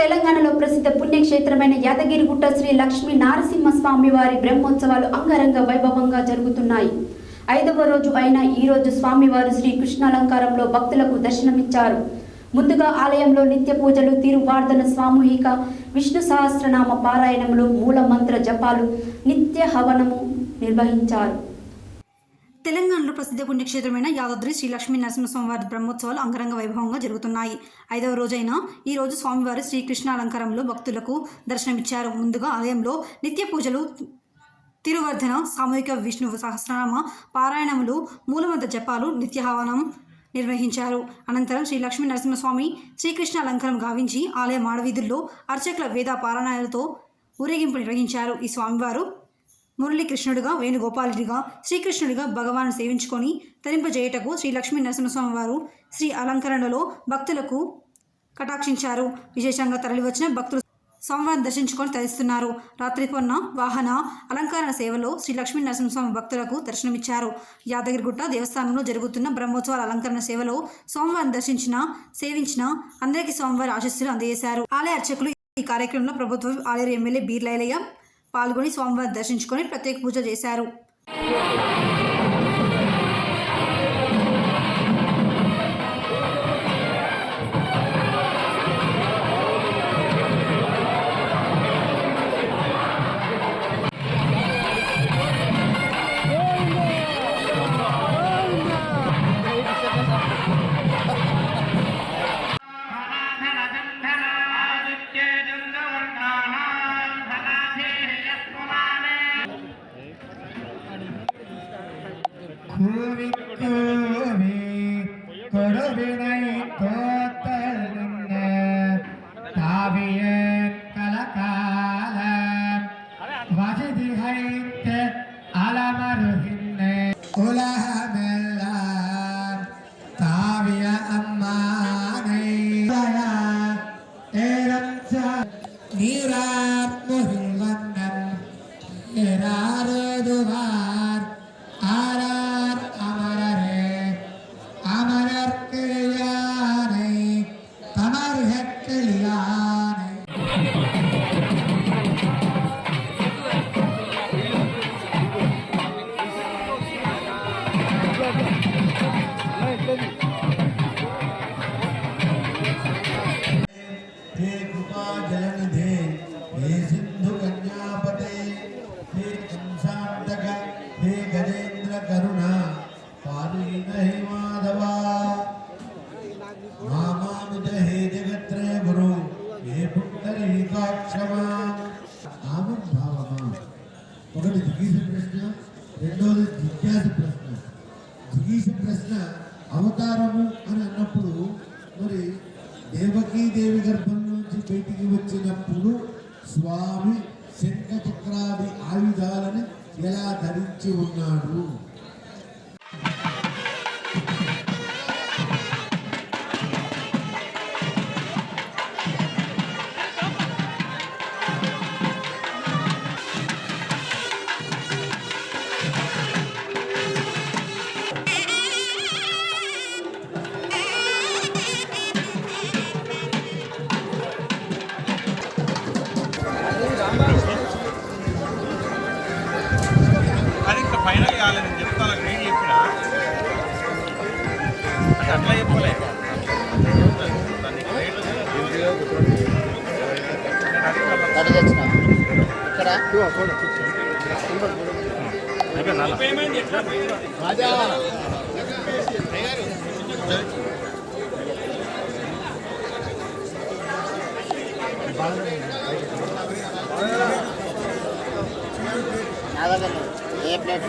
తెలంగాణలో ప్రసిద్ధ పుణ్యక్షేత్రమైన యాదగిరిగుట్ట శ్రీ లక్ష్మీ నారసింహస్వామి వారి బ్రహ్మోత్సవాలు అంగరంగ వైభవంగా జరుగుతున్నాయి. 5వ రోజు అయిన ఈ రోజు స్వామివారు శ్రీ కృష్ణాలంకారంలో భక్తులకు దర్శనమిచ్చారు. ముందుగా ఆలయంలో నిత్య పూజలు, తిరువార్ధన, సామూహిక విష్ణు సహస్రనామ పారాయణములు, మూల మంత్ర జపాలు, నిత్య హవనము నిర్వహించారు. తెలంగాణలో ప్రసిద్ధ పుణ్యక్షేత్రమైన యాదాద్రి శ్రీ లక్ష్మీ నరసింహస్వామి వారి బ్రహ్మోత్సవాలు అంగరంగ వైభవంగా జరుగుతున్నాయి. 5వ రోజైన ఈ రోజు స్వామివారి శ్రీ కృష్ణాలంకారంలో భక్తులకు దర్శనమిచ్చారు. ముందుగా ఆలయంలో నిత్య పూజలు, తిరువర్ధన, సామూహిక విష్ణు సహస్రనామ పారాయణములు, మూలమంత్ర జపాలు, నిత్యహవనం నిర్వహించారు. అనంతరం శ్రీ లక్ష్మీ నరసింహస్వామి శ్రీకృష్ణ అలంకారం గావించి ఆలయ మాడవీధుల్లో అర్చకుల వేద పారాయణాలతో ఊరేగింపు నిర్వహించారు. ఈ స్వామివారు మురళీకృష్ణుడిగా, వేణుగోపాలుడిగా, శ్రీకృష్ణుడిగా భగవాను సేవించుకొని తరింపజేయటకు శ్రీ లక్ష్మీ నరసింహస్వామి వారు శ్రీ అలంకరణలో భక్తులకు కటాక్షించారు. విశేషంగా తరలివచ్చిన భక్తులు స్వామివారిని దర్శించుకొని తరిస్తున్నారు. రాత్రిపూర్ణ వాహన అలంకరణ సేవలో శ్రీ లక్ష్మీ నరసింహస్వామి భక్తులకు దర్శనమిచ్చారు. యాదగిరిగుట్ట దేవస్థానంలో జరుగుతున్న బ్రహ్మోత్సవాల అలంకరణ సేవలో స్వామివారిని సేవించిన అందరికీ స్వామివారి ఆశీస్సులు అందజేశారు. ఆలయ అర్చకులు ఈ కార్యక్రమంలో ప్రభుత్వ ఆలయ ఎమ్మెల్యే బీర్లైలయ్య పాల్గొని స్వామివారిని దర్శించుకొని ప్రత్యేక పూజ చేశారు. ఒకటి జిగీష ప్రశ్న, రెండోది జిజ్ఞాస ప్రశ్న. జిగీష ప్రశ్న అవతారము అని అన్నప్పుడు మరి దేవకీదేవి గర్భం నుంచి బయటికి వచ్చినప్పుడు స్వామి శంఖ చక్రాది ఆయుధాలను ఎలా ధరించి ఉన్నాడు? అది ఇంకా ఫైనల్ కావాలి. నేను చెప్తాను, నేను చెప్పినా అట్లా చెప్పలే. ఏ ప్లేట్